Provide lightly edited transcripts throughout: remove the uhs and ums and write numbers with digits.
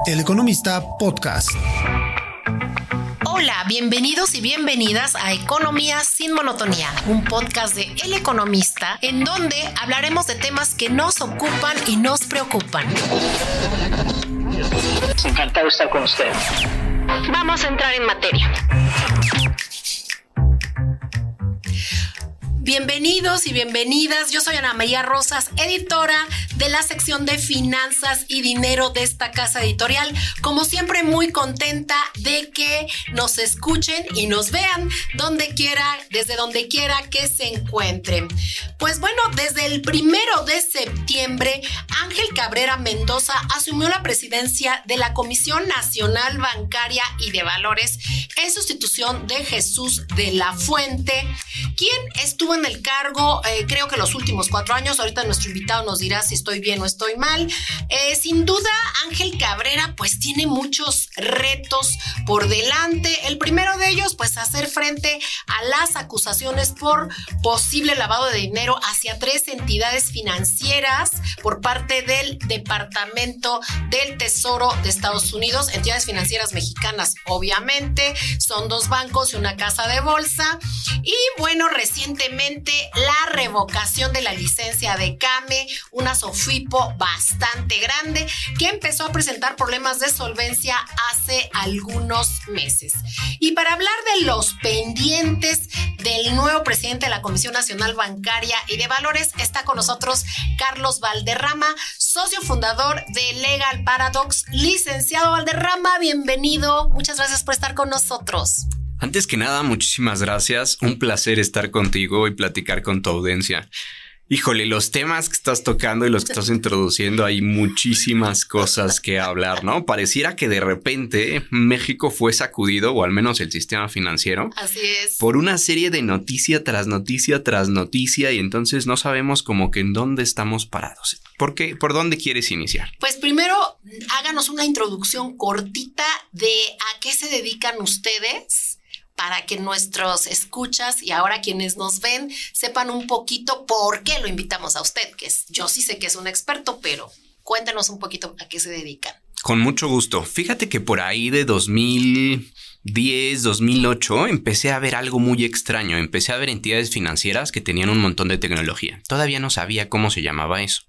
El Economista Podcast. Hola, bienvenidos y bienvenidas a Economía sin Monotonía, un podcast de El Economista en donde hablaremos de temas que nos ocupan y nos preocupan. Encantado de estar con ustedes. Vamos a entrar en materia. Bienvenidos y bienvenidas, yo soy Ana María Rosas, editora de la sección de Finanzas y Dinero de esta casa editorial. Como siempre, muy contenta de que nos escuchen y nos vean donde quiera, desde donde quiera que se encuentren. Pues bueno, desde el 1 de septiembre, Ángel Cabrera Mendoza asumió la presidencia de la Comisión Nacional Bancaria y de Valores en sustitución de Jesús de la Fuente, quien estuvo en el cargo, creo que los últimos 4 años. Ahorita nuestro invitado nos dirá si estoy bien o estoy mal. Sin duda, Ángel Cabrera pues tiene muchos retos por delante. El primero de ellos, pues hacer frente a las acusaciones por posible lavado de dinero hacia 3 entidades financieras por parte del Departamento del Tesoro de Estados Unidos, entidades financieras mexicanas, obviamente, son 2 bancos y una casa de bolsa. Y bueno, recientemente la revocación de la licencia de CAME, una SOFIPO bastante grande que empezó a presentar problemas de solvencia hace algunos meses. Y para hablar de los pendientes del nuevo presidente de la Comisión Nacional Bancaria y de Valores, está con nosotros Carlos Valderrama, socio fundador de Legal Paradox. Licenciado Valderrama, bienvenido. Muchas gracias por estar con nosotros. Antes que nada, muchísimas gracias. Un placer estar contigo y platicar con tu audiencia. Híjole, los temas que estás tocando y los que estás introduciendo, hay muchísimas cosas que hablar, ¿no? Pareciera que de repente México fue sacudido, o al menos el sistema financiero. Así es. Por una serie de noticia tras noticia tras noticia, y entonces no sabemos como que en dónde estamos parados. ¿Por qué? ¿Por dónde quieres iniciar? Pues primero, háganos una introducción cortita de a qué se dedican ustedes, para que nuestros escuchas y ahora quienes nos ven sepan un poquito por qué lo invitamos a usted, yo sí sé que es un experto, pero cuéntanos un poquito a qué se dedican. Con mucho gusto. Fíjate que por ahí de 2010, 2008, empecé a ver algo muy extraño. Empecé a ver entidades financieras que tenían un montón de tecnología. Todavía no sabía cómo se llamaba eso.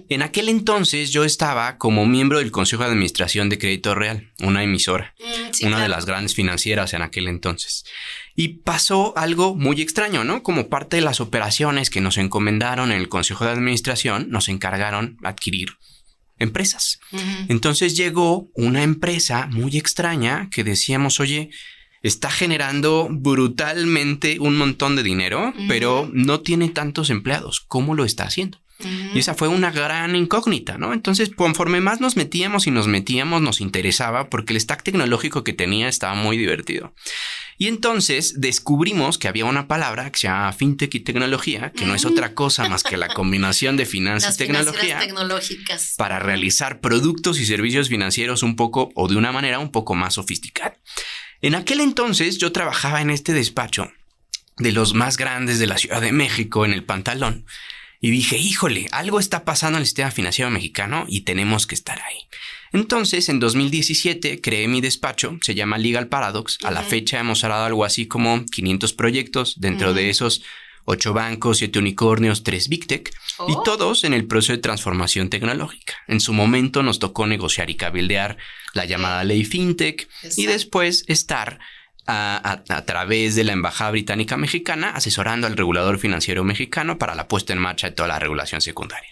En aquel entonces yo estaba como miembro del Consejo de Administración de Crédito Real, una emisora, sí, una claro, de las grandes financieras en aquel entonces. Y pasó algo muy extraño, ¿no? Como parte de las operaciones que nos encomendaron en el Consejo de Administración, nos encargaron adquirir empresas. Entonces llegó una empresa muy extraña que decíamos, oye, está generando brutalmente un montón de dinero, pero no tiene tantos empleados. ¿Cómo lo está haciendo? Y esa fue una gran incógnita, ¿no? Entonces, conforme más nos metíamos, nos interesaba porque el stack tecnológico que tenía estaba muy divertido. Y entonces descubrimos que había una palabra que se llama fintech y tecnología, que no es otra cosa más que la combinación de finanzas y tecnología tecnológicas para realizar productos y servicios financieros un poco o de una manera un poco más sofisticada. En aquel entonces yo trabajaba en este despacho de los más grandes de la Ciudad de México, en el Pantalón, y dije, híjole, algo está pasando en el sistema financiero mexicano y tenemos que estar ahí. Entonces, en 2017 creé mi despacho, se llama Legal Paradox. A la fecha hemos cerrado algo así como 500 proyectos, dentro de esos 8 bancos, 7 unicornios, 3 Big Tech, y todos en el proceso de transformación tecnológica. En su momento nos tocó negociar y cabildear la llamada ley FinTech. Exacto. Y después estar a través de la Embajada Británica Mexicana asesorando al regulador financiero mexicano para la puesta en marcha de toda la regulación secundaria.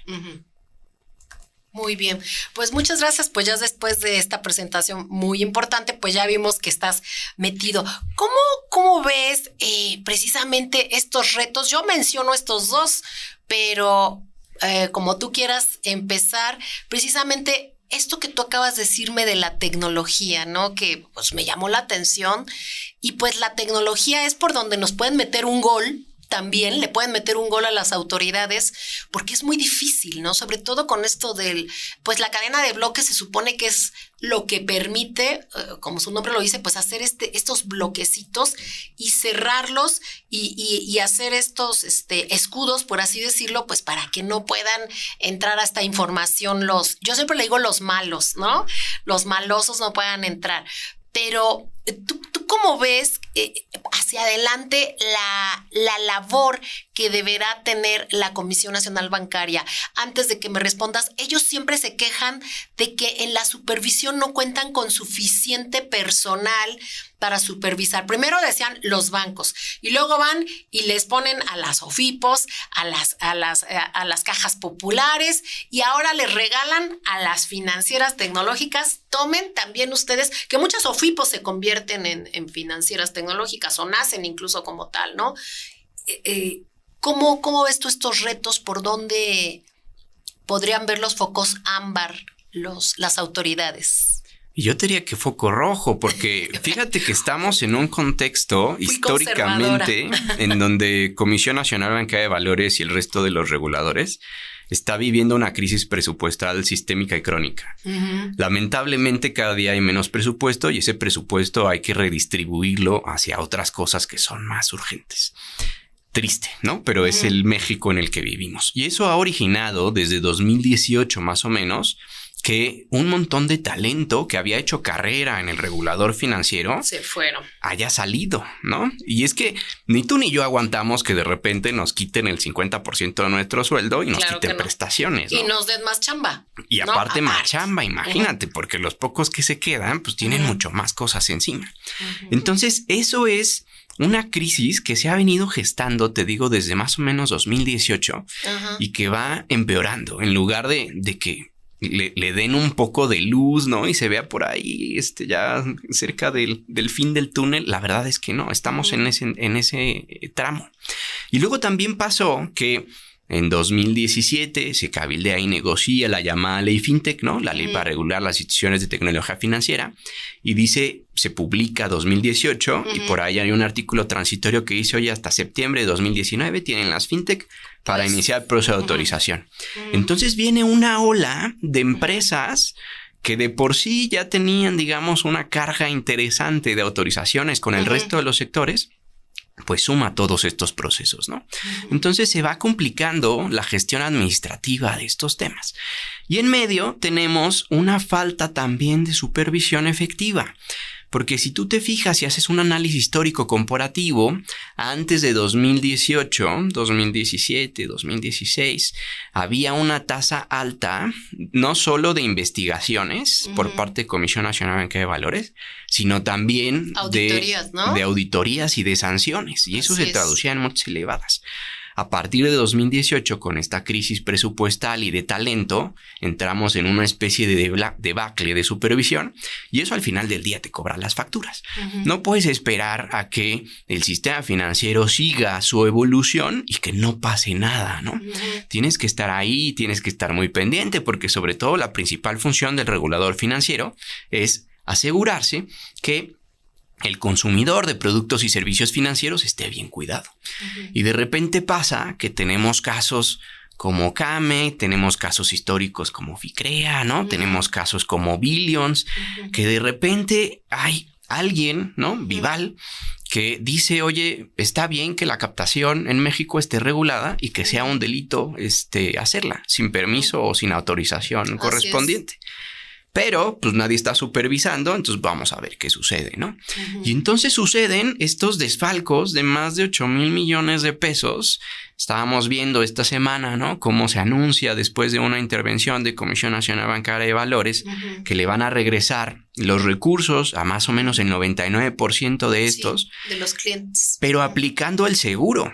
Muy bien, pues muchas gracias. Pues ya después de esta presentación muy importante, pues ya vimos que estás metido. ¿Cómo ves precisamente estos retos? Yo menciono estos 2, pero como tú quieras empezar, precisamente esto que tú acabas de decirme de la tecnología, ¿no? Que pues me llamó la atención, y pues la tecnología es por donde nos pueden meter un gol también le pueden meter un gol a las autoridades porque es muy difícil, ¿no? Sobre todo con esto pues la cadena de bloques se supone que es lo que permite, como su nombre lo dice, pues hacer estos bloquecitos y cerrarlos y hacer estos escudos, por así decirlo, pues para que no puedan entrar a esta información yo siempre le digo los malos, ¿no? Los malosos no puedan entrar. Pero ¿tú cómo ves hacia adelante la labor que deberá tener la Comisión Nacional Bancaria? Antes de que me respondas, ellos siempre se quejan de que en la supervisión no cuentan con suficiente personal para supervisar. Primero decían los bancos y luego van y les ponen a las SOFIPOS, a las cajas populares y ahora les regalan a las financieras tecnológicas. Tomen también ustedes, que muchas SOFIPOS se convierten en financieras tecnológicas o nacen incluso como tal, ¿no? ¿Cómo ves tú estos retos? ¿Por dónde podrían ver los focos ámbar las autoridades? Yo diría que foco rojo, porque fíjate que estamos en un contexto históricamente en donde Comisión Nacional Bancaria de Valores y el resto de los reguladores está viviendo una crisis presupuestal sistémica y crónica. Uh-huh. Lamentablemente cada día hay menos presupuesto y ese presupuesto hay que redistribuirlo hacia otras cosas que son más urgentes. Triste, ¿no? Pero es el México en el que vivimos. Y eso ha originado desde 2018 más o menos que un montón de talento que había hecho carrera en el regulador financiero se fueron, haya salido, ¿no? Y es que ni tú ni yo aguantamos que de repente nos quiten el 50% de nuestro sueldo y nos quiten prestaciones, ¿no? Y nos den más chamba. Y aparte más chamba, imagínate, porque los pocos que se quedan pues tienen mucho más cosas encima. Entonces eso es una crisis que se ha venido gestando, te digo, desde más o menos 2018 y que va empeorando en lugar de que le den un poco de luz, ¿no? Y se vea por ahí ya cerca del fin del túnel. La verdad es que no, estamos en ese tramo. Y luego también pasó que en 2017 se cabildea y negocia la llamada ley FinTech, ¿no? La ley para regular las instituciones de tecnología financiera. Y dice, se publica 2018 y por ahí hay un artículo transitorio que dice, oye, hasta septiembre de 2019 tienen las FinTech para iniciar el proceso de autorización. Entonces viene una ola de empresas que de por sí ya tenían, digamos, una carga interesante de autorizaciones con el resto de los sectores, pues suma todos estos procesos, ¿no? Entonces se va complicando la gestión administrativa de estos temas. Y en medio tenemos una falta también de supervisión efectiva. Porque si tú te fijas y haces un análisis histórico comparativo, antes de 2018, 2017, 2016, había una tasa alta, no solo de investigaciones por parte de Comisión Nacional Bancaria de Valores, sino también auditorías, ¿no? de auditorías y de sanciones. Y eso se traducía en muchas elevadas. A partir de 2018, con esta crisis presupuestal y de talento, entramos en una especie de debacle de supervisión y eso al final del día te cobra las facturas. No puedes esperar a que el sistema financiero siga su evolución y que no pase nada, ¿no? Tienes que estar ahí, tienes que estar muy pendiente porque sobre todo la principal función del regulador financiero es asegurarse que el consumidor de productos y servicios financieros esté bien cuidado. Y de repente pasa que tenemos casos como Kame, tenemos casos históricos como Ficrea, ¿no? Tenemos casos como Billions, que de repente hay alguien, ¿no? Vival, que dice, oye, está bien que la captación en México esté regulada y que sea un delito hacerla sin permiso o sin autorización correspondiente. Pero pues nadie está supervisando, entonces vamos a ver qué sucede, ¿no? Y entonces suceden estos desfalcos de más de 8,000 millones de pesos. Estábamos viendo esta semana, ¿no? Cómo se anuncia después de una intervención de Comisión Nacional Bancaria de Valores que le van a regresar los recursos a más o menos el 99% de estos. Sí, de los clientes. Pero aplicando el seguro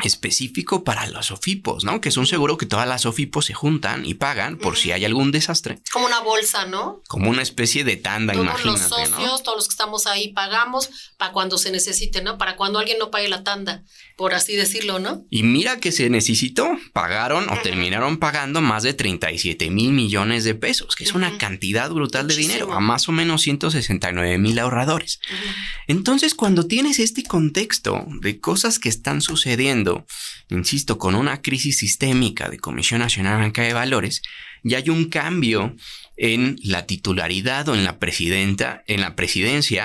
específico para los SOFIPOS, ¿no? Que es un seguro que todas las SOFIPOS se juntan y pagan por si hay algún desastre. Como una bolsa, ¿no? Como una especie de tanda, todos imagínate, los socios, ¿no? Todos los que estamos ahí pagamos para cuando se necesite, ¿no? Para cuando alguien no pague la tanda, por así decirlo, ¿no? Y mira que se necesitó, pagaron o terminaron pagando más de 37,000 millones de pesos, que es una cantidad brutal de dinero, a más o menos 169,000 ahorradores. Entonces, cuando tienes este contexto de cosas que están sucediendo, insisto, con una crisis sistémica de Comisión Nacional de Banca de Valores, ya hay un cambio en la titularidad o en la presidencia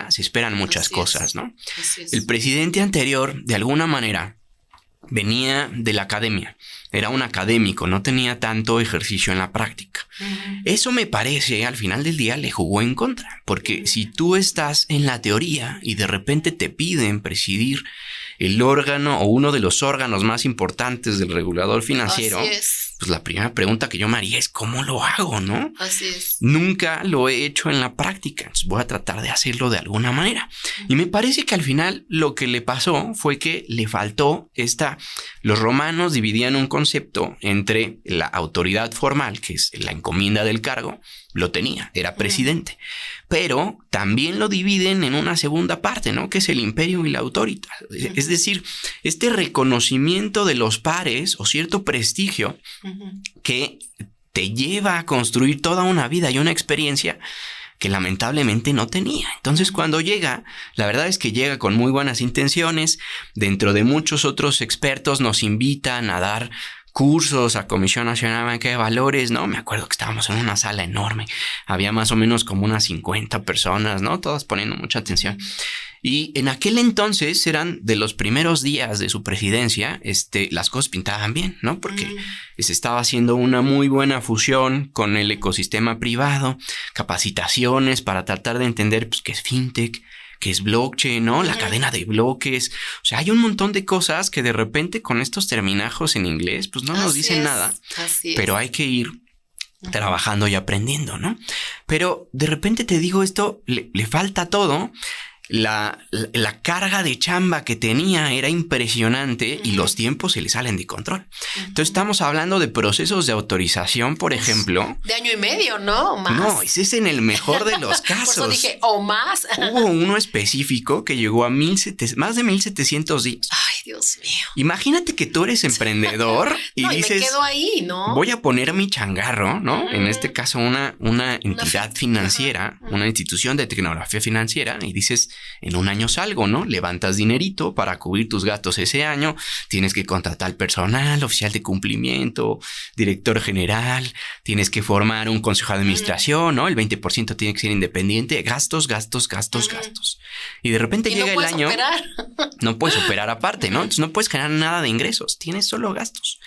se esperan muchas cosas, ¿no? El presidente anterior, de alguna manera, venía de la academia, era un académico, no tenía tanto ejercicio en la práctica. Eso me parece, al final del día, le jugó en contra, porque si tú estás en la teoría y de repente te piden presidir el órgano o uno de los órganos más importantes del regulador financiero, pues la primera pregunta que yo me haría es ¿cómo lo hago, no? Así es. Nunca lo he hecho en la práctica, entonces voy a tratar de hacerlo de alguna manera. Y me parece que al final lo que le pasó fue que le faltó los romanos dividían un concepto entre la autoridad formal, que es la encomienda del cargo, lo tenía, era presidente, pero también lo dividen en una segunda parte, ¿no? Que es el imperio y la autoritas. Es decir, este reconocimiento de los pares o cierto prestigio que te lleva a construir toda una vida y una experiencia que lamentablemente no tenía. Entonces, cuando llega, la verdad es que llega con muy buenas intenciones. Dentro de muchos otros expertos nos invitan a dar cursos a Comisión Nacional de Banca de Valores, ¿no? Me acuerdo que estábamos en una sala enorme. Había más o menos como unas 50 personas, ¿no? Todas poniendo mucha atención. Y en aquel entonces eran de los primeros días de su presidencia, las cosas pintaban bien, ¿no? Porque se estaba haciendo una muy buena fusión con el ecosistema privado, capacitaciones para tratar de entender pues, qué es fintech, que es blockchain, ¿no? La cadena de bloques. O sea, hay un montón de cosas que de repente con estos terminajos en inglés, pues no nos dicen nada. Pero hay que ir trabajando y aprendiendo, ¿no? Pero de repente te digo esto, le falta todo. La carga de chamba que tenía era impresionante y los tiempos se le salen de control. Entonces estamos hablando de procesos de autorización, por ejemplo. De año y medio, ¿no? Más. No, ese es en el mejor de los casos. Por eso dije, o más. Hubo uno específico que llegó a más de 1,700 días. Ay, Dios mío. Imagínate que tú eres emprendedor y dices, me quedo ahí, ¿no? Voy a poner mi changarro, ¿no? En este caso, una entidad financiera, una institución de tecnología financiera, y dices, en un año salgo, ¿no? Levantas dinerito para cubrir tus gastos ese año, tienes que contratar personal, oficial de cumplimiento, director general, tienes que formar un consejo de administración, ¿no? El 20% tiene que ser independiente, gastos. Y de repente llega el año, no puedes operar aparte, ¿no? Entonces no puedes generar nada de ingresos, tienes solo gastos.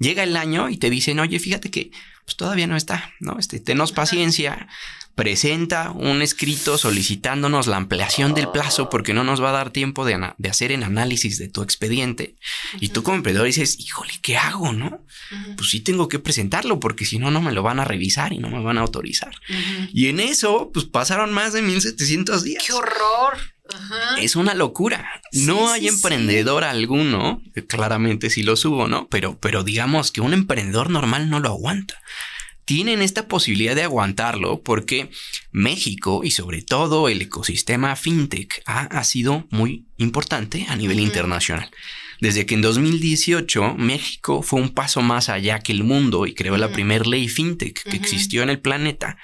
Llega el año y te dicen, oye, fíjate que pues todavía no está, ¿no? Tenos paciencia. Presenta un escrito solicitándonos la ampliación del plazo porque no nos va a dar tiempo de hacer el análisis de tu expediente. Y tú como emprendedor dices, híjole, ¿qué hago, no? Pues sí tengo que presentarlo porque si no, no me lo van a revisar y no me van a autorizar. Y en eso, pues pasaron más de 1,700 días. ¡Qué horror! Es una locura. No hay emprendedor alguno, claramente sí los hubo, ¿no? Pero digamos que un emprendedor normal no lo aguanta. Tienen esta posibilidad de aguantarlo porque México y sobre todo el ecosistema fintech ha sido muy importante a nivel internacional. Desde que en 2018 México fue un paso más allá que el mundo y creó la primera ley fintech que existió en el planeta,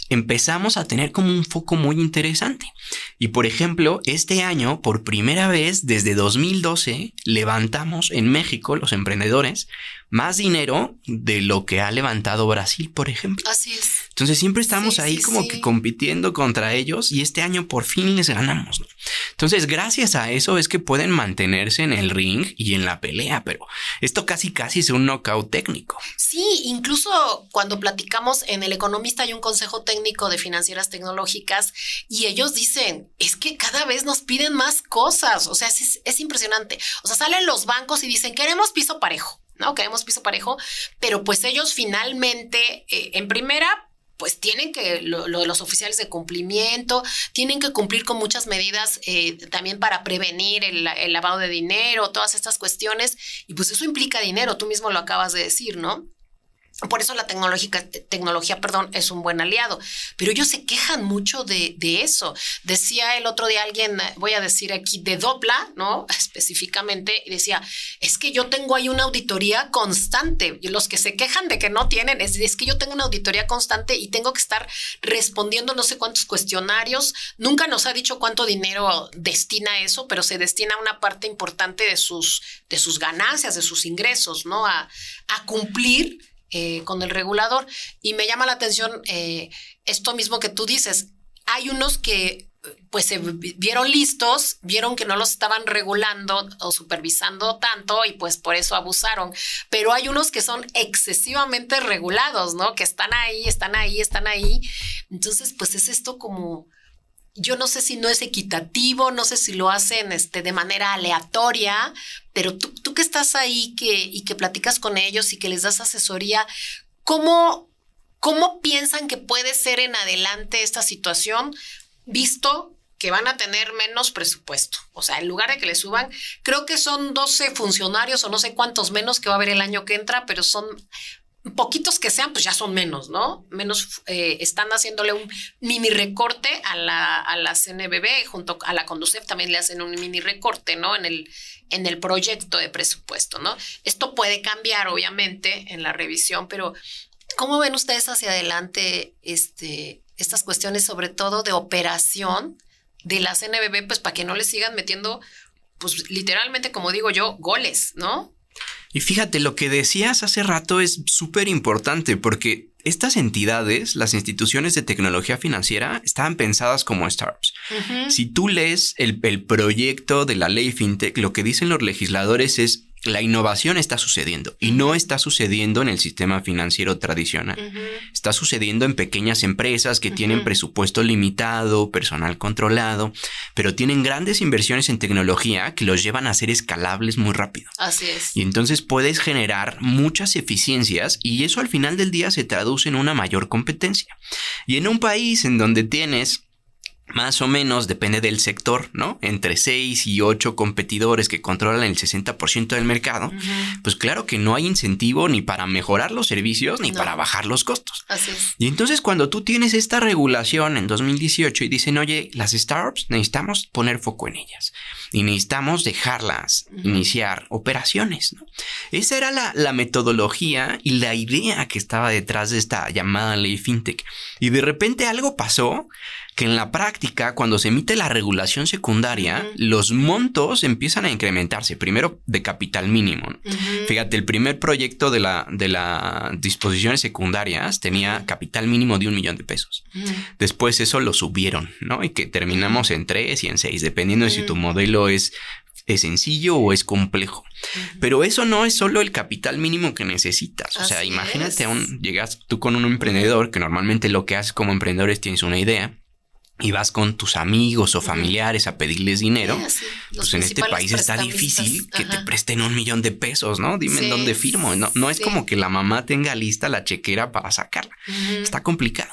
empezamos a tener como un foco muy interesante. Y por ejemplo, este año, por primera vez desde 2012, levantamos en México, los emprendedores, más dinero de lo que ha levantado Brasil, por ejemplo. Así es. Entonces siempre estamos ahí que compitiendo contra ellos y este año por fin les ganamos, ¿no? Entonces gracias a eso es que pueden mantenerse en el ring y en la pelea, pero esto casi es un knockout técnico. Sí, incluso cuando platicamos en El Economista hay un consejo técnico de financieras tecnológicas y ellos dicen, es que cada vez nos piden más cosas, o sea, es impresionante. O sea, salen los bancos y dicen, queremos piso parejo. No, queremos piso parejo, pero pues ellos finalmente, en primera, pues tienen que, los oficiales de cumplimiento, tienen que cumplir con muchas medidas también para prevenir el lavado de dinero, todas estas cuestiones, y pues eso implica dinero, tú mismo lo acabas de decir, ¿no? Por eso la tecnología, es un buen aliado. Pero ellos se quejan mucho de eso. Decía el otro día alguien, voy a decir aquí, de Dopla, ¿no? Específicamente, y decía, es que yo tengo ahí una auditoría constante. Y los que se quejan de que no tienen, es que yo tengo una auditoría constante y tengo que estar respondiendo no sé cuántos cuestionarios. Nunca nos ha dicho cuánto dinero destina a eso, pero se destina una parte importante de sus ganancias, de sus ingresos, ¿no? A cumplir con el regulador. Y me llama la atención esto mismo que tú dices. Hay unos que pues se vieron listos, vieron que no los estaban regulando o supervisando tanto y pues por eso abusaron. Pero hay unos que son excesivamente regulados, ¿no? Que están ahí. Entonces, pues es esto como... Yo no sé si no es equitativo, no sé si lo hacen de manera aleatoria, pero tú que estás ahí y que platicas con ellos y que les das asesoría, ¿cómo piensan que puede ser en adelante esta situación, visto que van a tener menos presupuesto? O sea, en lugar de que le suban, creo que son 12 funcionarios o no sé cuántos menos que va a haber el año que entra, pero son... poquitos que sean, pues ya son menos, ¿no? Menos, están haciéndole un mini recorte a la CNBV, junto a la Conducef también le hacen un mini recorte, ¿no? En el proyecto de presupuesto, ¿no? Esto puede cambiar, obviamente, en la revisión, pero ¿cómo ven ustedes hacia adelante estas cuestiones, sobre todo de operación de la CNBV, pues para que no le sigan metiendo, pues literalmente, como digo yo, goles, ¿no? Y fíjate, lo que decías hace rato es súper importante porque estas entidades, las instituciones de tecnología financiera, estaban pensadas como startups. Uh-huh. Si tú lees el proyecto de la ley FinTech, lo que dicen los legisladores es la innovación está sucediendo y no está sucediendo en el sistema financiero tradicional. Uh-huh. Está sucediendo en pequeñas empresas que tienen presupuesto limitado, personal controlado, pero tienen grandes inversiones en tecnología que los llevan a ser escalables muy rápido. Así es. Y entonces puedes generar muchas eficiencias y eso al final del día se traduce en una mayor competencia. Y en un país en donde tienes... más o menos, depende del sector, ¿no? Entre 6 y 8 competidores que controlan el 60% del mercado, pues claro que no hay incentivo ni para mejorar los servicios ni para bajar los costos. Así es. Y entonces cuando tú tienes esta regulación en 2018 y dicen, oye, las startups necesitamos poner foco en ellas y necesitamos dejarlas iniciar operaciones, ¿no? Esa era la metodología y la idea que estaba detrás de esta llamada ley FinTech. Y de repente algo pasó que en la práctica, cuando se emite la regulación secundaria, los montos empiezan a incrementarse. Primero de capital mínimo, ¿no? Fíjate, el primer proyecto de la disposiciones secundarias tenía capital mínimo de $1 millón. Después eso lo subieron, ¿no? Y que terminamos en 3 y en 6, dependiendo de si tu modelo es sencillo o es complejo. Pero eso no es solo el capital mínimo que necesitas. O sea, imagínate, llegas tú con un emprendedor, que normalmente lo que haces como emprendedor es tienes una idea y vas con tus amigos o familiares a pedirles dinero, pues en este país está difícil que te presten $1 millón, ¿no? Dime en dónde firmo. No es como que la mamá tenga lista la chequera para sacarla. Está complicado.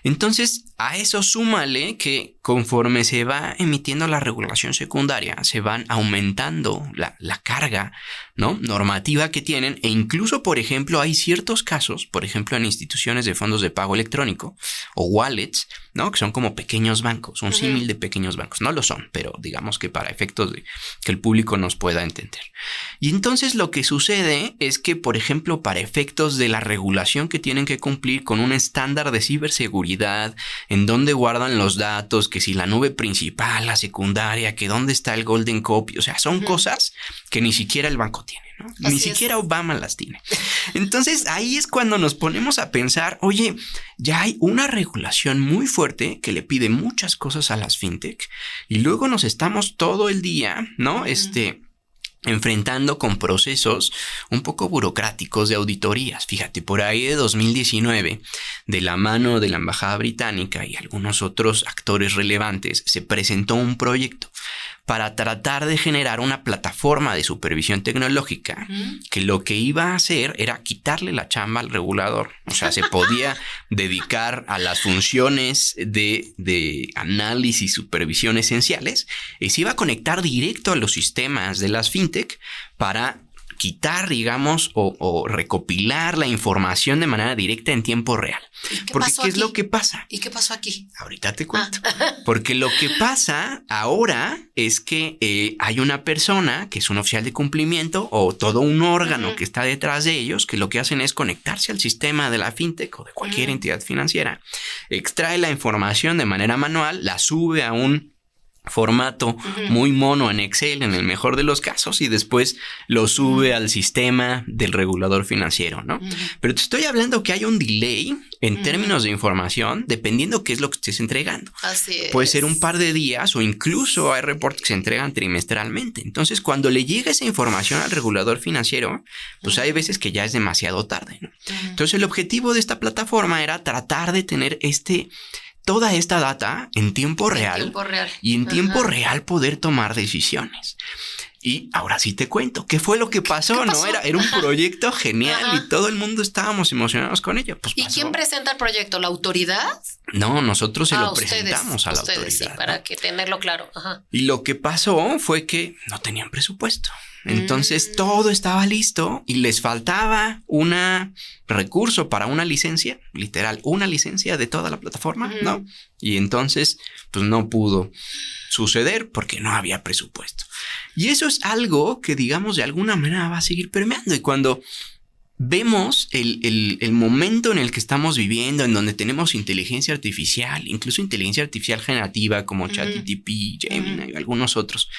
Entonces, a eso súmale que conforme se va emitiendo la regulación secundaria, se van aumentando la carga, ¿no? Normativa que tienen, e incluso, por ejemplo, hay ciertos casos, por ejemplo, en instituciones de fondos de pago electrónico o wallets, ¿no? Que son como pequeños bancos, un símil de pequeños bancos. No lo son, pero digamos que para efectos de que el público nos pueda entender. Y entonces lo que sucede es que, por ejemplo, para efectos de la regulación que tienen que cumplir con un estándar de ciberseguridad, en dónde guardan los datos, que si la nube principal, la secundaria, que dónde está el golden copy, o sea, son cosas que ni siquiera el banco tiene, ¿no? Ni siquiera Obama las tiene. Entonces ahí es cuando nos ponemos a pensar, oye, ya hay una regulación muy fuerte que le pide muchas cosas a las fintech y luego nos estamos todo el día, ¿no? Enfrentando con procesos un poco burocráticos de auditorías. Fíjate, por ahí de 2019, de la mano de la Embajada Británica y algunos otros actores relevantes, se presentó un proyecto para tratar de generar una plataforma de supervisión tecnológica que lo que iba a hacer era quitarle la chamba al regulador. O sea, se podía dedicar a las funciones de análisis y supervisión esenciales y se iba a conectar directo a los sistemas de las fintech para quitar, digamos, o recopilar la información de manera directa en tiempo real. Porque ¿qué es lo que pasa? ¿Y qué pasó aquí? Ahorita te cuento. Porque lo que pasa ahora es que hay una persona que es un oficial de cumplimiento o todo un órgano que está detrás de ellos, que lo que hacen es conectarse al sistema de la fintech o de cualquier entidad financiera, extrae la información de manera manual, la sube a un formato muy mono en Excel en el mejor de los casos y después lo sube al sistema del regulador financiero, ¿no? Pero te estoy hablando que hay un delay en términos de información dependiendo qué es lo que estés entregando. Así es. Puede ser un par de días o incluso hay reportes que se entregan trimestralmente. Entonces, cuando le llega esa información al regulador financiero, pues hay veces que ya es demasiado tarde, ¿no? Entonces, el objetivo de esta plataforma era tratar de tener toda esta data en tiempo real y en tiempo real poder tomar decisiones. Y ahora sí te cuento, ¿qué fue lo que pasó? ¿Qué pasó? ¿No? Era un proyecto genial y todo el mundo estábamos emocionados con ello. Pues ¿Y quién presenta el proyecto? ¿La autoridad? No, nosotros se lo ustedes, presentamos a la autoridad. Sí, para que tenerlo claro. Y lo que pasó fue que no tenían presupuesto. Entonces todo estaba listo y les faltaba un recurso para una licencia, literal, una licencia de toda la plataforma, ¿no? Y entonces, pues no pudo suceder porque no había presupuesto. Y eso es algo que, digamos, de alguna manera va a seguir permeando. Y cuando vemos el momento en el que estamos viviendo, en donde tenemos inteligencia artificial, incluso inteligencia artificial generativa como ChatGPT, Gemini y algunos otros,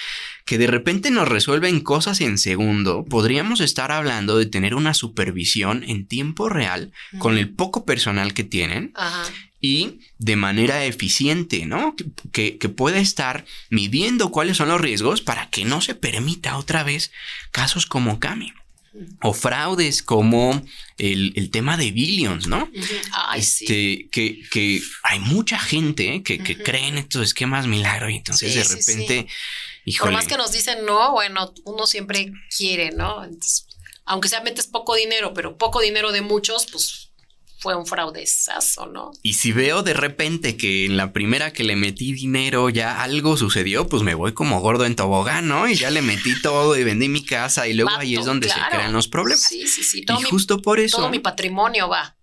que de repente nos resuelven cosas en segundo, podríamos estar hablando de tener una supervisión en tiempo real con el poco personal que tienen y de manera eficiente, ¿no? Que pueda estar midiendo cuáles son los riesgos para que no se permita otra vez casos como Cami. O fraudes como el tema de Billions, ¿no? Ay, sí. Que hay mucha gente que cree en estos esquemas milagro y entonces de repente, híjole. Por más que nos dicen no, bueno, uno siempre quiere, ¿no? Entonces, aunque sea metes poco dinero, pero poco dinero de muchos, pues fue un fraudezazo, ¿no? Y si veo de repente que en la primera que le metí dinero ya algo sucedió, pues me voy como gordo en tobogán, ¿no? Y ya le metí todo y vendí mi casa y luego ahí es donde se crean los problemas. Sí. Y justo por eso todo mi patrimonio va.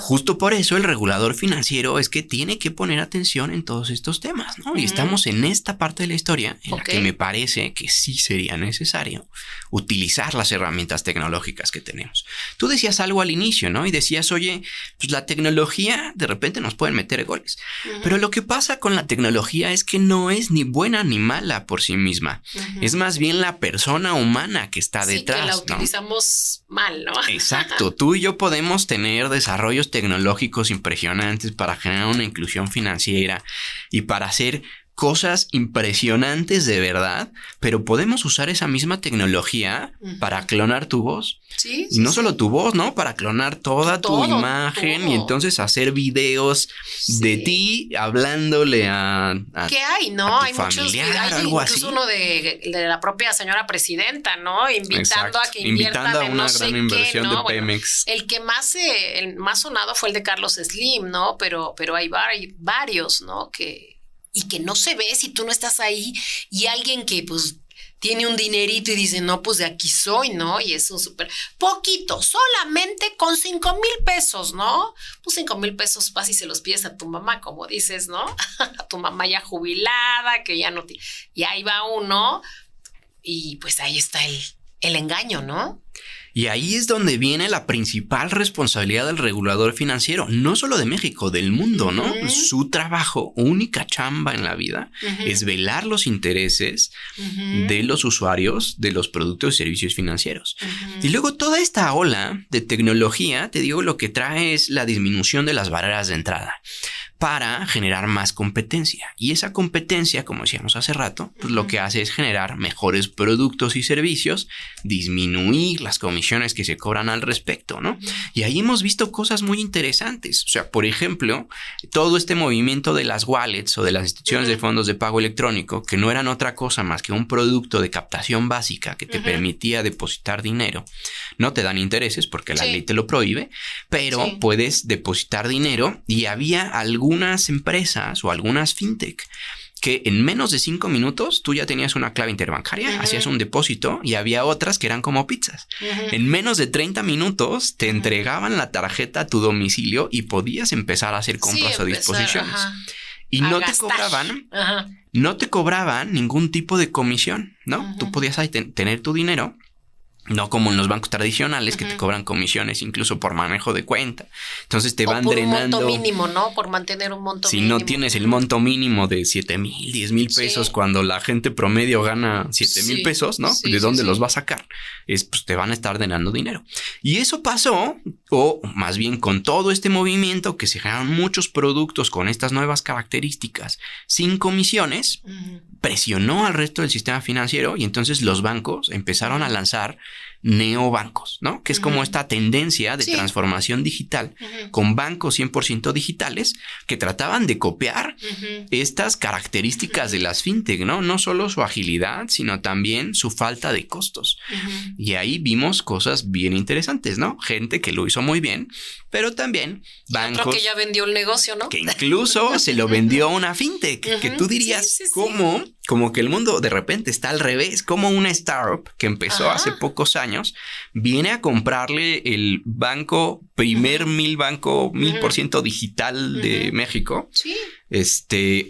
Justo por eso el regulador financiero es que tiene que poner atención en todos estos temas, ¿no? Y estamos en esta parte de la historia en la que me parece que sí sería necesario utilizar las herramientas tecnológicas que tenemos. Tú decías algo al inicio, ¿no? Y decías, oye, pues la tecnología de repente nos pueden meter goles. Pero lo que pasa con la tecnología es que no es ni buena ni mala por sí misma. Es más bien la persona humana que está detrás, que la utilizamos mal, ¿no? Exacto. Tú y yo podemos tener desarrollos tecnológicos impresionantes para generar una inclusión financiera y para hacer cosas impresionantes de verdad, pero podemos usar esa misma tecnología para clonar tu voz. Y no solo tu voz, ¿no? Para clonar toda tu imagen y entonces hacer videos de ti hablándole a ¿qué hay, no? Hay muchos videos, algo así. Incluso uno de la propia señora presidenta, ¿no? Invitando a que inviertan a en una no sé gran inversión qué, ¿no? de Pemex. Bueno, el más sonado fue el de Carlos Slim, ¿no? Pero hay varios, ¿no? Que no se ve si tú no estás ahí y alguien que pues tiene un dinerito y dice, no, pues de aquí soy, ¿no? Y es un súper poquito, solamente con 5,000 pesos, ¿no? Pues 5,000 pesos vas y se los pides a tu mamá, como dices, ¿no? A tu mamá ya jubilada, que ya no tiene. Y ahí va uno y pues ahí está el engaño, ¿no? Y ahí es donde viene la principal responsabilidad del regulador financiero, no solo de México, del mundo, ¿no? Su trabajo, única chamba en la vida, es velar los intereses de los usuarios de los productos y servicios financieros. Y luego toda esta ola de tecnología, te digo, lo que trae es la disminución de las barreras de entrada para generar más competencia. Y esa competencia, como decíamos hace rato, pues lo que hace es generar mejores productos y servicios, disminuir las comisiones que se cobran al respecto, ¿no? Y ahí hemos visto cosas muy interesantes. O sea, por ejemplo, todo este movimiento de las wallets o de las instituciones de fondos de pago electrónico, que no eran otra cosa más que un producto de captación básica que te permitía depositar dinero. No te dan intereses porque la ley te lo prohíbe, pero puedes depositar dinero y había algunas empresas o algunas fintech que en menos de 5 minutos tú ya tenías una clave interbancaria, hacías un depósito y había otras que eran como pizzas. En menos de 30 minutos te entregaban la tarjeta a tu domicilio y podías empezar a hacer compras o disposiciones. Y no te cobraban ningún tipo de comisión, ¿no? Tú podías ahí tener tu dinero. No como en los bancos tradicionales que te cobran comisiones incluso por manejo de cuenta. Entonces te van drenando. Un monto mínimo, ¿no? Por mantener un monto mínimo. Si no tienes el monto mínimo de 7,000, 10,000 pesos, cuando la gente promedio gana 7,000 pesos, ¿no? ¿De dónde los va a sacar? Pues te van a estar drenando dinero. Y eso pasó, o más bien con todo este movimiento que se generaron muchos productos con estas nuevas características sin comisiones, presionó al resto del sistema financiero y entonces los bancos empezaron a lanzar neobancos, ¿no? Que es como esta tendencia de transformación digital con bancos 100% digitales que trataban de copiar estas características de las fintech, ¿no? No solo su agilidad, sino también su falta de costos. Y ahí vimos cosas bien interesantes, ¿no? Gente que lo hizo muy bien, pero también bancos... Otro que ya vendió el negocio, ¿no? Que incluso se lo vendió a una fintech, que tú dirías, ¿cómo? Como que el mundo de repente está al revés, como una startup que empezó hace pocos años, viene a comprarle el banco, primer 1000% digital de México. Sí.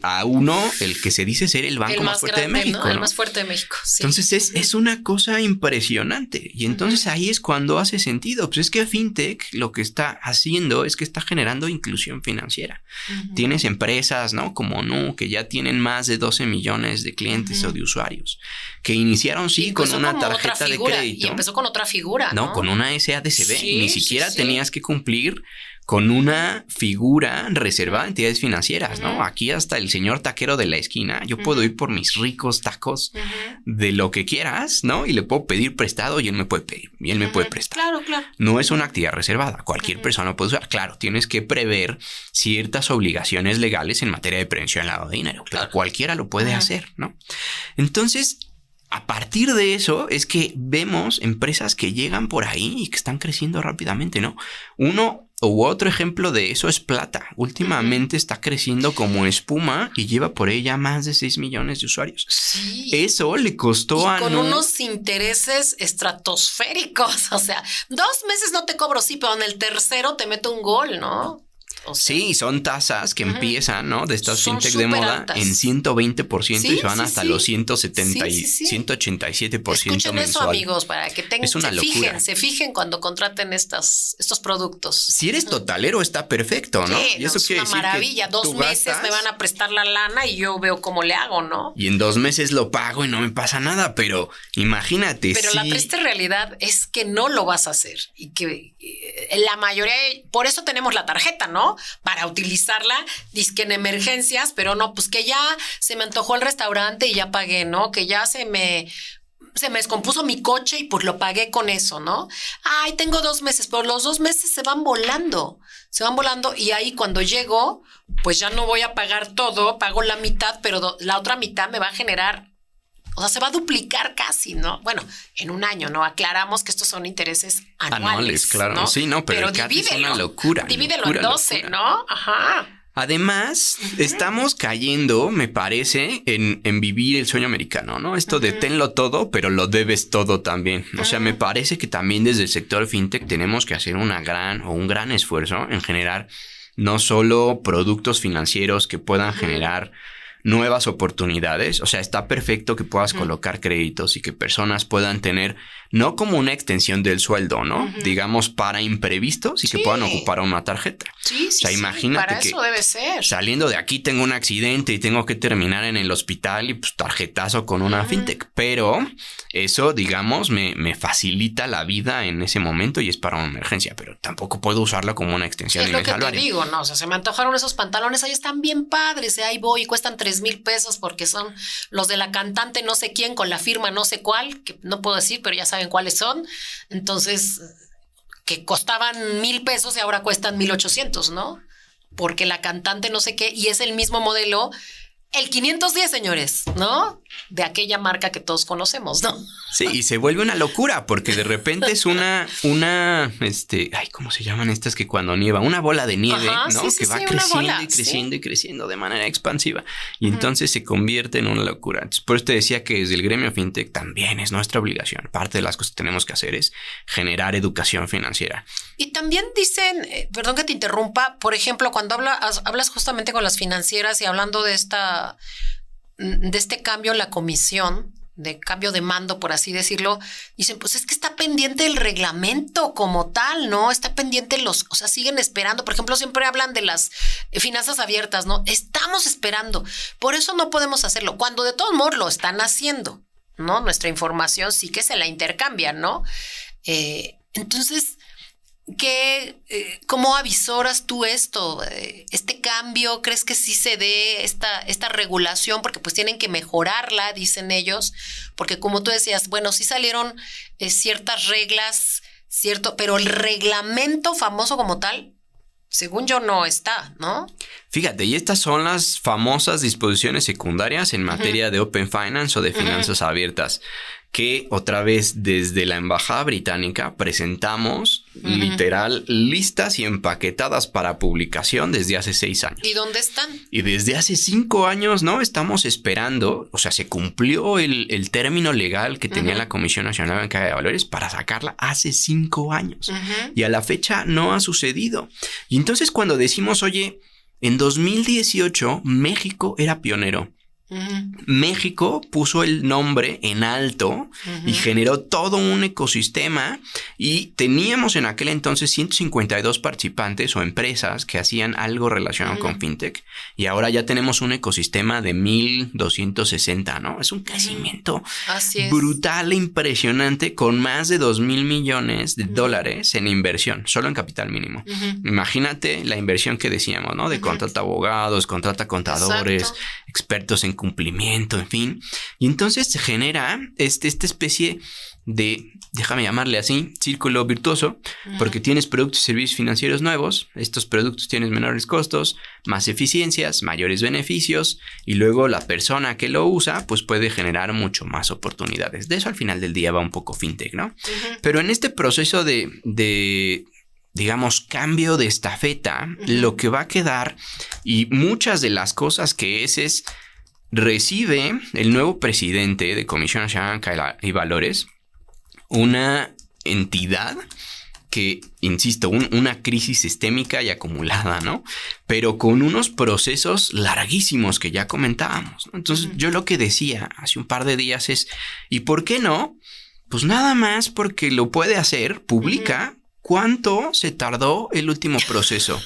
A uno, el que se dice ser el banco más fuerte grande, de México. ¿no? El más fuerte de México. Sí. Entonces es una cosa impresionante. Y entonces ahí es cuando hace sentido. Pues es que FinTech lo que está haciendo es que está generando inclusión financiera. Tienes empresas, ¿no? Como Nu, que ya tienen más de 12 millones de clientes o de usuarios, que iniciaron con una tarjeta de crédito. Y empezó con otra figura, ¿no? Con una SADCB. Y ni siquiera tenías que cumplir con una figura reservada a entidades financieras, ¿no? Aquí hasta el señor taquero de la esquina, yo puedo ir por mis ricos tacos de lo que quieras, ¿no? Y le puedo pedir prestado y él me puede pedir, y él me puede prestar. Claro. No es una actividad reservada, cualquier persona lo puede usar. Claro, tienes que prever ciertas obligaciones legales en materia de prevención al lavado de dinero, pero cualquiera lo puede hacer, ¿no? Entonces, a partir de eso es que vemos empresas que llegan por ahí y que están creciendo rápidamente, ¿no? Uno u otro ejemplo de eso es Plata. Últimamente está creciendo como espuma y lleva por ella más de 6 millones de usuarios. Sí. Eso le costó a... Con unos intereses estratosféricos. O sea, 2 meses no te cobro, sí, pero en el tercero te meto un gol, ¿no? O sea, sí, son tasas que empiezan, ¿no? De estas fintech de moda altas. En 120% y se van hasta los 170 y 187% Escuchen mensual. Eso, amigos, para que es una locura. Se fijen cuando contraten estos productos. Si eres totalero está perfecto, ¿no? Sí, y eso es una maravilla. 2 meses me van a prestar la lana y yo veo cómo le hago, ¿no? Y en 2 meses lo pago y no me pasa nada, pero imagínate. Pero la triste realidad es que no lo vas a hacer y que la mayoría, por eso tenemos la tarjeta, ¿no? Para utilizarla, dizque en emergencias, pero no, pues que ya se me antojó el restaurante y ya pagué, ¿no? Que ya se me descompuso mi coche y pues lo pagué con eso, ¿no? Ay, tengo 2 meses, pero los 2 meses se van volando y ahí cuando llego, pues ya no voy a pagar todo, pago la mitad, pero la otra mitad me va a generar, o sea, se va a duplicar casi, ¿no? Bueno, en un año, ¿no? Aclaramos que estos son intereses anuales, claro. ¿no? Sí, no, pero el CAT es una locura. Divídelo en 12, ¿no? Ajá. Además, estamos cayendo, me parece, en vivir el sueño americano, ¿no? Esto de tenlo todo, pero lo debes todo también. O sea, me parece que también desde el sector fintech tenemos que hacer un gran esfuerzo en generar no solo productos financieros que puedan generar nuevas oportunidades. O sea, está perfecto que puedas colocar créditos y que personas puedan tener, no como una extensión del sueldo, ¿no? Digamos, para imprevistos y que puedan ocupar una tarjeta. Sí, o sea, imagínate para que eso debe ser. Saliendo de aquí tengo un accidente y tengo que terminar en el hospital y pues tarjetazo con una fintech. Pero eso, digamos, me facilita la vida en ese momento y es para una emergencia, pero tampoco puedo usarla como una extensión de mi salario. Es lo que te digo, ¿no? O sea, se me antojaron esos pantalones, ahí están bien padres, ahí voy y cuestan 3,000 pesos porque son los de la cantante no sé quién con la firma no sé cuál, que no puedo decir, pero ya saben cuáles son. Entonces, que costaban 1,000 pesos y ahora cuestan 1,800, ¿no? Porque la cantante no sé qué, y es el mismo modelo El 510, señores, ¿no? De aquella marca que todos conocemos, ¿no? Sí, y se vuelve una locura porque de repente es ¿cómo se llaman estas que cuando nieva? Una bola de nieve, ajá, ¿no? sí, que va sí, creciendo bola, y creciendo sí. y creciendo de manera expansiva. Y entonces se convierte en una locura. Entonces, por eso te decía que desde el gremio fintech también es nuestra obligación. Parte de las cosas que tenemos que hacer es generar educación financiera. Y también dicen, perdón que te interrumpa, por ejemplo, cuando hablas justamente con las financieras y hablando de este cambio en la comisión, de cambio de mando, por así decirlo, dicen, pues es que está pendiente el reglamento como tal, ¿no? Está pendiente o sea, siguen esperando. Por ejemplo, siempre hablan de las finanzas abiertas, ¿no? Estamos esperando. Por eso no podemos hacerlo. Cuando de todos modos lo están haciendo, ¿no? Nuestra información sí que se la intercambian, ¿no? Entonces, ¿cómo avisoras tú esto? Este cambio, ¿crees que sí se dé esta regulación? Porque pues tienen que mejorarla, dicen ellos, porque como tú decías, bueno, sí salieron ciertas reglas, pero el reglamento famoso como tal, según yo, no está, ¿no? Fíjate, y estas son las famosas disposiciones secundarias en materia de Open Finance o de finanzas abiertas, que otra vez desde la Embajada Británica presentamos literal listas y empaquetadas para publicación desde hace 6 años. ¿Y dónde están? Y desde hace 5 años, ¿no? Estamos esperando, o sea, se cumplió el término legal que tenía la Comisión Nacional Bancaria de Valores para sacarla hace 5 años. Y a la fecha no ha sucedido. Y entonces cuando decimos, oye, en 2018 México era pionero. México puso el nombre en alto y generó todo un ecosistema y teníamos en aquel entonces 152 participantes o empresas que hacían algo relacionado con fintech y ahora ya tenemos un ecosistema de 1,260, ¿no? Es un crecimiento brutal e impresionante con más de 2,000 millones de dólares en inversión, solo en capital mínimo. Imagínate la inversión que decíamos, ¿no? De contrata abogados, contrata contadores, expertos en cumplimiento, en fin. Y entonces se genera esta especie de, déjame llamarle así, círculo virtuoso, porque tienes productos y servicios financieros nuevos, estos productos tienen menores costos, más eficiencias, mayores beneficios, y luego la persona que lo usa, pues puede generar mucho más oportunidades. De eso al final del día va un poco fintech, ¿no? Pero en este proceso de digamos, cambio de estafeta, lo que va a quedar, y muchas de las cosas que es recibe el nuevo presidente de Comisión Nacional y Valores, una entidad que, insisto, una crisis sistémica y acumulada, ¿no? Pero con unos procesos larguísimos que ya comentábamos, ¿no? Entonces, yo lo que decía hace un par de días es, ¿y por qué no? Pues nada más porque lo puede hacer, publica cuánto se tardó el último proceso.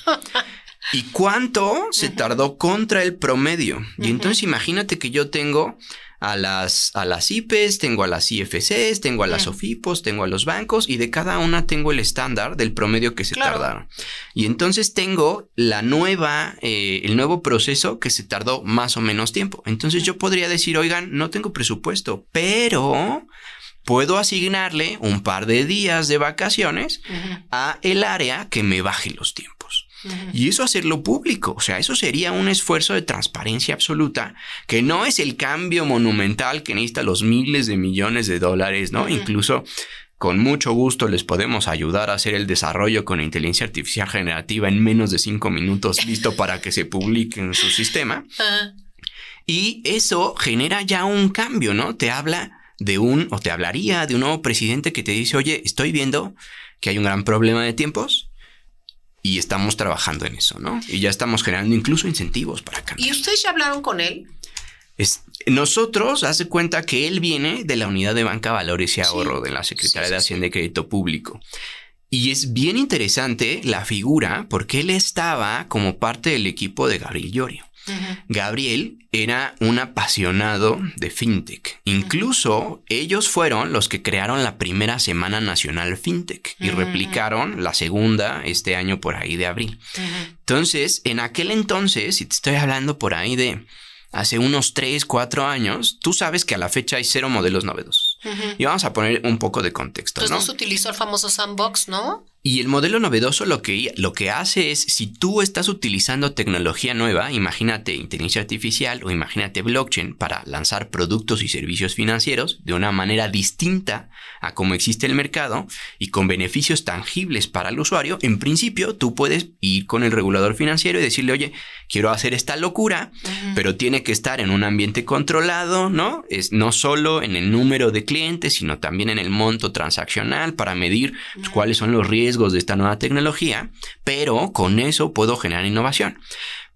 ¿Y cuánto se tardó contra el promedio? Y entonces imagínate que yo tengo a las IPES, tengo a las IFCs, tengo a las OFIPOS, tengo a los bancos y de cada una tengo el estándar del promedio que se tardaron. Y entonces tengo el nuevo proceso que se tardó más o menos tiempo. Entonces yo podría decir, oigan, no tengo presupuesto, pero puedo asignarle un par de días de vacaciones a el área que me baje los tiempos. Y eso hacerlo público, o sea, eso sería un esfuerzo de transparencia absoluta, que no es el cambio monumental que necesita los miles de millones de dólares, ¿no? Incluso con mucho gusto les podemos ayudar a hacer el desarrollo con inteligencia artificial generativa en menos de 5 minutos, listo para que se publique en su sistema. Y eso genera ya un cambio, ¿no? Te hablaría de un nuevo presidente que te dice, oye, estoy viendo que hay un gran problema de tiempos y estamos trabajando en eso, ¿no? Y ya estamos generando incluso incentivos para cambiar. ¿Y ustedes ya hablaron con él? Nosotros, haz de cuenta que él viene de la Unidad de Banca, Valores y Ahorro de la Secretaría de Hacienda y Crédito Público. Y es bien interesante la figura porque él estaba como parte del equipo de Gabriel Llorio. Gabriel era un apasionado de fintech. Incluso ellos fueron los que crearon la primera Semana Nacional Fintech y replicaron la segunda este año por ahí de abril. Entonces, en aquel entonces, si te estoy hablando por ahí de hace unos 3, 4 años, tú sabes que a la fecha hay 0 modelos novedosos. Y vamos a poner un poco de contexto, Entonces ¿no? no se utilizó el famoso sandbox, ¿no? Y el modelo novedoso lo que hace es, si tú estás utilizando tecnología nueva, imagínate inteligencia artificial o imagínate blockchain para lanzar productos y servicios financieros de una manera distinta a como existe el mercado y con beneficios tangibles para el usuario, en principio tú puedes ir con el regulador financiero y decirle, oye, quiero hacer esta locura, pero tiene que estar en un ambiente controlado, ¿no? Es no solo en el número de clientes, sino también en el monto transaccional para medir cuáles son los riesgos de esta nueva tecnología, pero con eso puedo generar innovación.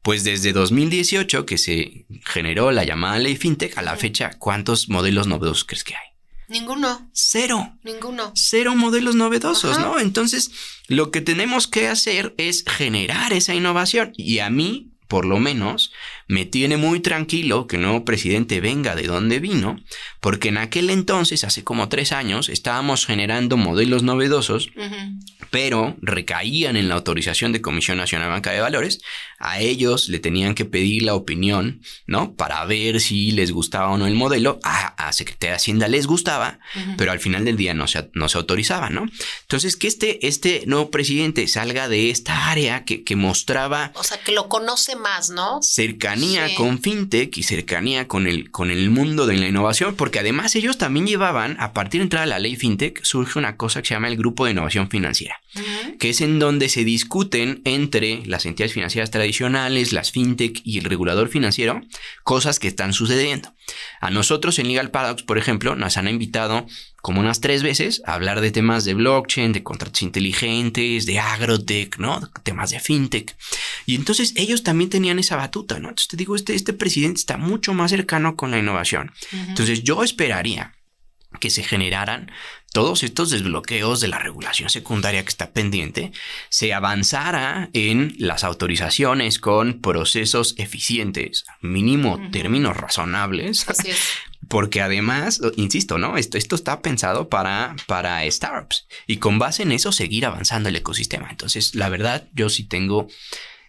Pues desde 2018 que se generó la llamada ley FinTech a la fecha, ¿cuántos modelos novedosos crees que hay? Ninguno. Cero. Ninguno. Cero modelos novedosos, Ajá. ¿no? Entonces, lo que tenemos que hacer es generar esa innovación. Y a mí, por lo menos, me tiene muy tranquilo que el nuevo presidente venga de donde vino, porque en aquel entonces, hace como 3 años, estábamos generando modelos novedosos, pero recaían en la autorización de Comisión Nacional de Banca de Valores. A ellos le tenían que pedir la opinión, ¿no? Para ver si les gustaba o no el modelo. A Secretaría de Hacienda les gustaba, pero al final del día no se autorizaba, ¿no? Entonces, que este nuevo presidente salga de esta área que mostraba... O sea, que lo conoce más, ¿no? Cercanía Sí. con FinTech y cercanía con el mundo de la innovación, porque además ellos también llevaban, a partir de entrar a la ley FinTech, surge una cosa que se llama el Grupo de Innovación Financiera, que es en donde se discuten entre las entidades financieras tradicionales, las FinTech y el regulador financiero, cosas que están sucediendo. A nosotros en Legal Paradox, por ejemplo, nos han invitado como unas 3 veces a hablar de temas de blockchain, de contratos inteligentes, de agrotech, ¿no? Temas de fintech. Y entonces ellos también tenían esa batuta, ¿no? Entonces te digo, este presidente está mucho más cercano con la innovación. Entonces yo esperaría que se generaran todos estos desbloqueos de la regulación secundaria que está pendiente, se avanzara en las autorizaciones con procesos eficientes, mínimo términos razonables. Así es. Porque además, insisto, ¿no? Esto está pensado para startups y con base en eso seguir avanzando el ecosistema. Entonces, la verdad, yo sí tengo...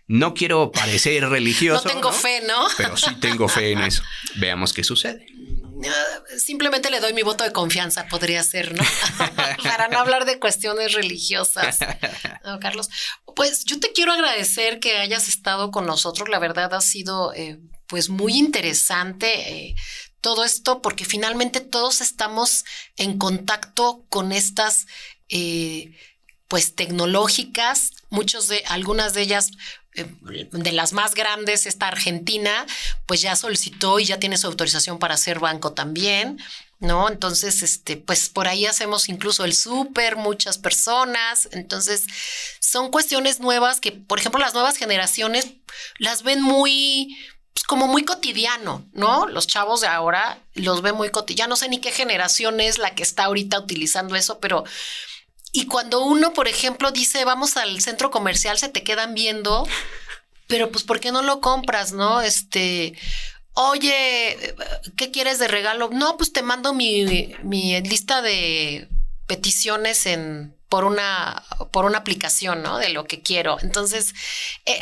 No quiero parecer religioso. No tengo fe, ¿no? Pero sí tengo fe en eso. Veamos qué sucede. Simplemente le doy mi voto de confianza, podría ser, ¿no? Para no hablar de cuestiones religiosas, ¿no, Carlos? Pues yo te quiero agradecer que hayas estado con nosotros. La verdad ha sido pues muy interesante todo esto, porque finalmente todos estamos en contacto con estas pues tecnológicas, algunas de ellas, de las más grandes, esta Argentina, pues ya solicitó y ya tiene su autorización para ser banco también, ¿no? Entonces, pues por ahí hacemos incluso el súper, muchas personas. Entonces, son cuestiones nuevas que, por ejemplo, las nuevas generaciones las ven muy... como muy cotidiano, ¿no? Los chavos de ahora los ven muy cotidiano. No sé ni qué generación es la que está ahorita utilizando eso, pero... Y cuando uno, por ejemplo, dice, vamos al centro comercial, se te quedan viendo, pero pues, ¿por qué no lo compras, no? Oye, ¿qué quieres de regalo? No, pues te mando mi lista de peticiones por una aplicación, ¿no? De lo que quiero. Entonces,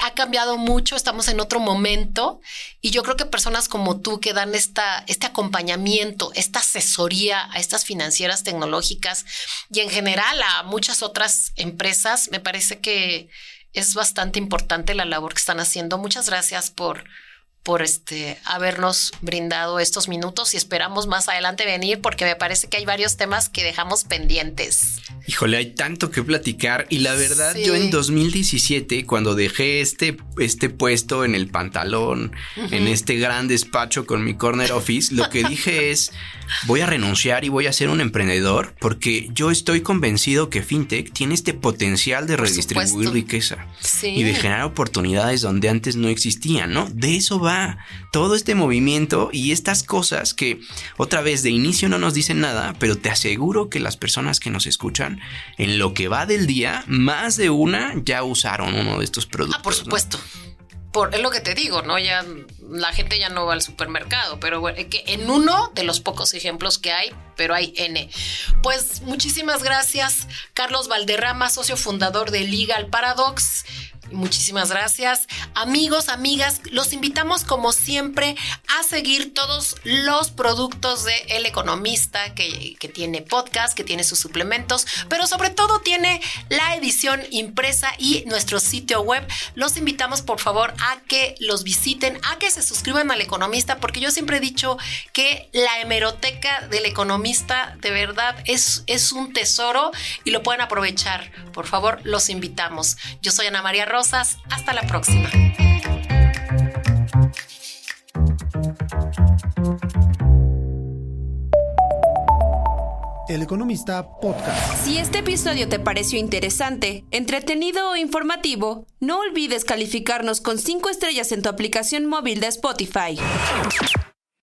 ha cambiado mucho, estamos en otro momento y yo creo que personas como tú que dan este acompañamiento, esta asesoría a estas financieras tecnológicas y en general a muchas otras empresas, me parece que es bastante importante la labor que están haciendo. Muchas gracias por habernos brindado estos minutos y esperamos más adelante venir porque me parece que hay varios temas que dejamos pendientes. Híjole, hay tanto que platicar y la verdad, Sí. yo en 2017, cuando dejé este puesto en el pantalón, en este gran despacho con mi corner office, lo que dije es, voy a renunciar y voy a ser un emprendedor porque yo estoy convencido que FinTech tiene este potencial de redistribuir supuesto. riqueza Sí. y de generar oportunidades donde antes no existían, ¿no? De eso va todo este movimiento y estas cosas que otra vez de inicio no nos dicen nada, pero te aseguro que las personas que nos escuchan en lo que va del día, más de una ya usaron uno de estos productos. Por supuesto. Es lo que te digo, ¿no? Ya la gente ya no va al supermercado, pero bueno, que en uno de los pocos ejemplos que hay, pero hay N. Pues muchísimas gracias, Carlos Valderrama, socio fundador de Legal Paradox. Muchísimas gracias. Amigos, amigas, los invitamos como siempre a seguir todos los productos de El Economista, que tiene podcast, que tiene sus suplementos, pero sobre todo tiene la edición impresa y nuestro sitio web. Los invitamos por favor a que los visiten, a que se suscriban al Economista, porque yo siempre he dicho que la hemeroteca del Economista de verdad es un tesoro y lo pueden aprovechar. Por favor, los invitamos. Yo soy Ana María Rosas. Hasta la próxima. El Economista Podcast. Si este episodio te pareció interesante, entretenido o informativo, no olvides calificarnos con 5 estrellas en tu aplicación móvil de Spotify.